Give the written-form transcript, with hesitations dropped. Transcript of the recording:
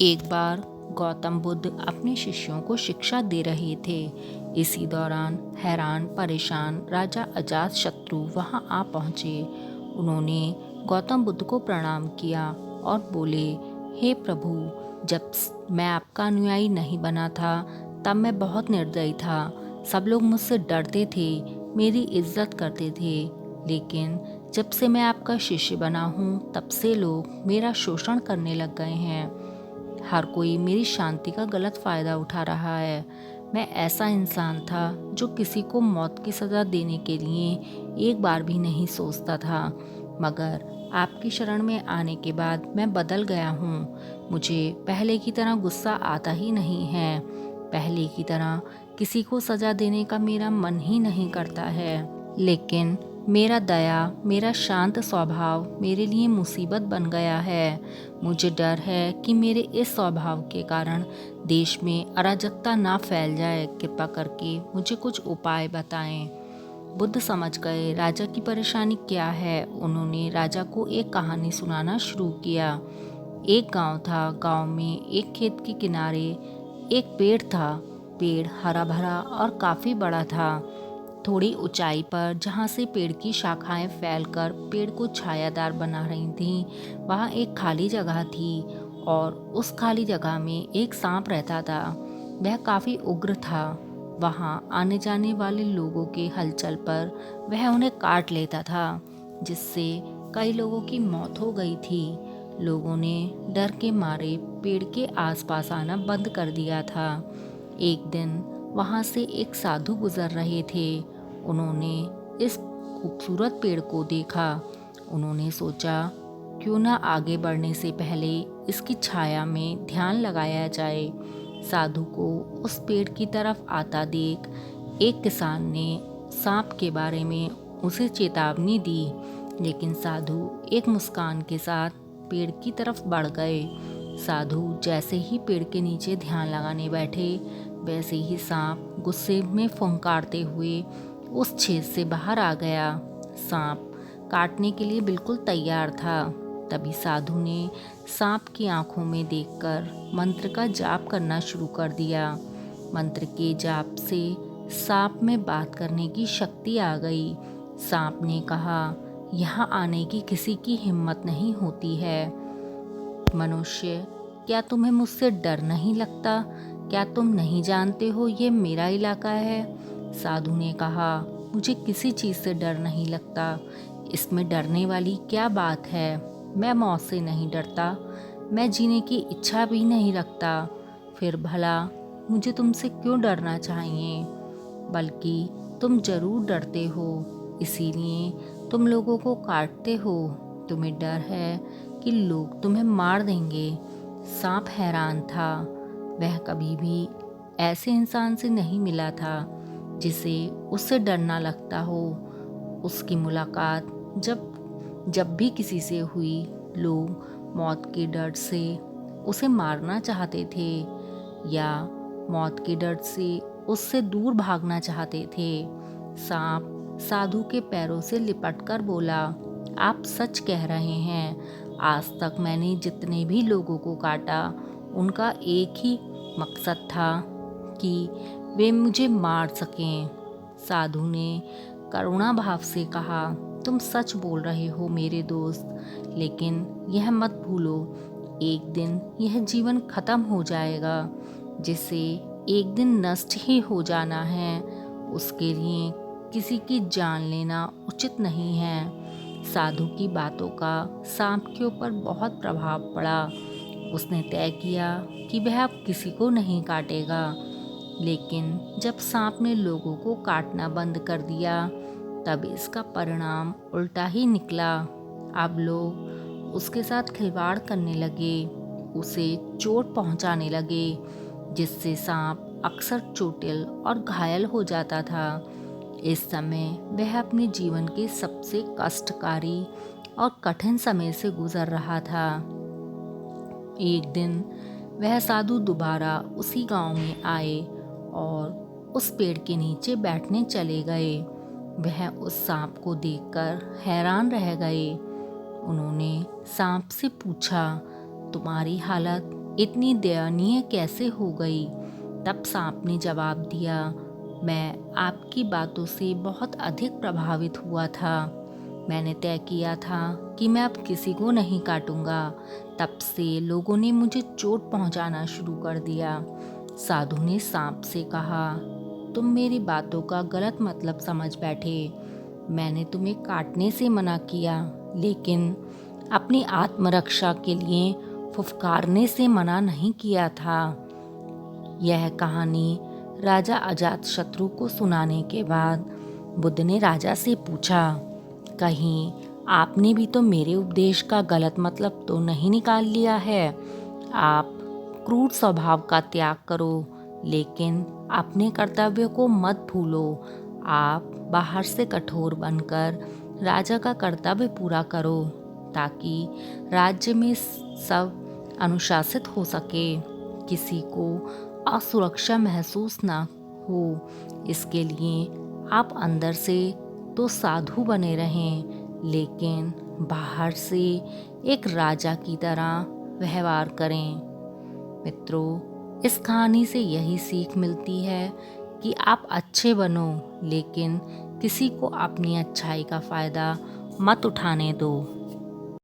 एक बार गौतम बुद्ध अपने शिष्यों को शिक्षा दे रहे थे। इसी दौरान हैरान परेशान राजा अजातशत्रु वहां आ पहुंचे। उन्होंने गौतम बुद्ध को प्रणाम किया और बोले, हे प्रभु, जब मैं आपका अनुयायी नहीं बना था तब मैं बहुत निर्दयी था। सब लोग मुझसे डरते थे, मेरी इज्जत करते थे। लेकिन जब से मैं आपका शिष्य बना हूँ तब से लोग मेरा शोषण करने लग गए हैं। हर कोई मेरी शांति का गलत फ़ायदा उठा रहा है। मैं ऐसा इंसान था जो किसी को मौत की सज़ा देने के लिए एक बार भी नहीं सोचता था, मगर आपकी शरण में आने के बाद मैं बदल गया हूँ। मुझे पहले की तरह गुस्सा आता ही नहीं है। पहले की तरह किसी को सज़ा देने का मेरा मन ही नहीं करता है। लेकिन मेरा शांत स्वभाव मेरे लिए मुसीबत बन गया है। मुझे डर है कि मेरे इस स्वभाव के कारण देश में अराजकता ना फैल जाए। कृपा करके मुझे कुछ उपाय बताएं। बुद्ध समझ गए राजा की परेशानी क्या है। उन्होंने राजा को एक कहानी सुनाना शुरू किया। एक गांव था। गांव में एक खेत के किनारे एक पेड़ था। पेड़ हरा भरा और काफ़ी बड़ा था। थोड़ी ऊंचाई पर जहाँ से पेड़ की शाखाएं फैलकर पेड़ को छायादार बना रही थीं, वहाँ एक खाली जगह थी और उस खाली जगह में एक सांप रहता था। वह काफ़ी उग्र था। वहाँ आने जाने वाले लोगों के हलचल पर वह उन्हें काट लेता था, जिससे कई लोगों की मौत हो गई थी। लोगों ने डर के मारे पेड़ के आसपास आना बंद कर दिया था। एक दिन वहाँ से एक साधु गुजर रहे थे। उन्होंने इस खूबसूरत पेड़ को देखा। उन्होंने सोचा, क्यों ना आगे बढ़ने से पहले इसकी छाया में ध्यान लगाया जाए। साधु को उस पेड़ की तरफ आता देख एक किसान ने सांप के बारे में उसे चेतावनी दी, लेकिन साधु एक मुस्कान के साथ पेड़ की तरफ बढ़ गए। साधु जैसे ही पेड़ के नीचे ध्यान लगाने बैठे, वैसे ही सांप गुस्से में फुंकारते हुए उस छेद से बाहर आ गया। सांप काटने के लिए बिल्कुल तैयार था। तभी साधु ने सांप की आंखों में देखकर मंत्र का जाप करना शुरू कर दिया। मंत्र के जाप से सांप में बात करने की शक्ति आ गई। सांप ने कहा, यहाँ आने की किसी की हिम्मत नहीं होती है। मनुष्य, क्या तुम्हें मुझसे डर नहीं लगता? क्या तुम नहीं जानते हो ये मेरा इलाका है? साधु ने कहा, मुझे किसी चीज़ से डर नहीं लगता। इसमें डरने वाली क्या बात है? मैं मौत से नहीं डरता। मैं जीने की इच्छा भी नहीं रखता। फिर भला मुझे तुमसे क्यों डरना चाहिए? बल्कि तुम जरूर डरते हो, इसीलिए तुम लोगों को काटते हो। तुम्हें डर है कि लोग तुम्हें मार देंगे। सांप हैरान था। वह कभी भी ऐसे इंसान से नहीं मिला था जिसे उससे डर ना लगता हो। उसकी मुलाकात जब भी किसी से हुई, लोग मौत के डर से उसे मारना चाहते थे या मौत के डर से उससे दूर भागना चाहते थे। सांप साधु के पैरों से लिपटकर बोला, आप सच कह रहे हैं। आज तक मैंने जितने भी लोगों को काटा, उनका एक ही मकसद था कि वे मुझे मार सकें। साधु ने करुणा भाव से कहा, तुम सच बोल रहे हो मेरे दोस्त, लेकिन यह मत भूलो, एक दिन यह जीवन खत्म हो जाएगा, जिसे एक दिन नष्ट ही हो जाना है। उसके लिए किसी की जान लेना उचित नहीं है। साधु की बातों का सांप के ऊपर बहुत प्रभाव पड़ा। उसने तय किया कि वह अब किसी को नहीं काटेगा। लेकिन जब सांप ने लोगों को काटना बंद कर दिया, तब इसका परिणाम उल्टा ही निकला। अब लोग उसके साथ खिलवाड़ करने लगे, उसे चोट पहुंचाने लगे, जिससे सांप अक्सर चोटिल और घायल हो जाता था। इस समय वह अपने जीवन के सबसे कष्टकारी और कठिन समय से गुजर रहा था। एक दिन वह साधु दोबारा उसी गांव में आए और उस पेड़ के नीचे बैठने चले गए। वह उस सांप को देखकर हैरान रह गए। उन्होंने सांप से पूछा, तुम्हारी हालत इतनी दयनीय कैसे हो गई? तब सांप ने जवाब दिया, मैं आपकी बातों से बहुत अधिक प्रभावित हुआ था। मैंने तय किया था कि मैं अब किसी को नहीं काटूंगा। तब से लोगों ने मुझे चोट पहुंचाना शुरू कर दिया। साधु ने सांप से कहा, तुम मेरी बातों का गलत मतलब समझ बैठे। मैंने तुम्हें काटने से मना किया, लेकिन अपनी आत्मरक्षा के लिए फुफकारने से मना नहीं किया था। यह कहानी राजा अजातशत्रु को सुनाने के बाद बुद्ध ने राजा से पूछा, कहीं आपने भी तो मेरे उपदेश का गलत मतलब तो नहीं निकाल लिया है? आप क्रूर स्वभाव का त्याग करो, लेकिन अपने कर्तव्य को मत भूलो। आप बाहर से कठोर बनकर राजा का कर्तव्य पूरा करो, ताकि राज्य में सब अनुशासित हो सके, किसी को असुरक्षा महसूस ना हो। इसके लिए आप अंदर से तो साधु बने रहें, लेकिन बाहर से एक राजा की तरह व्यवहार करें। मित्रों, इस कहानी से यही सीख मिलती है कि आप अच्छे बनो, लेकिन किसी को अपनी अच्छाई का फ़ायदा मत उठाने दो।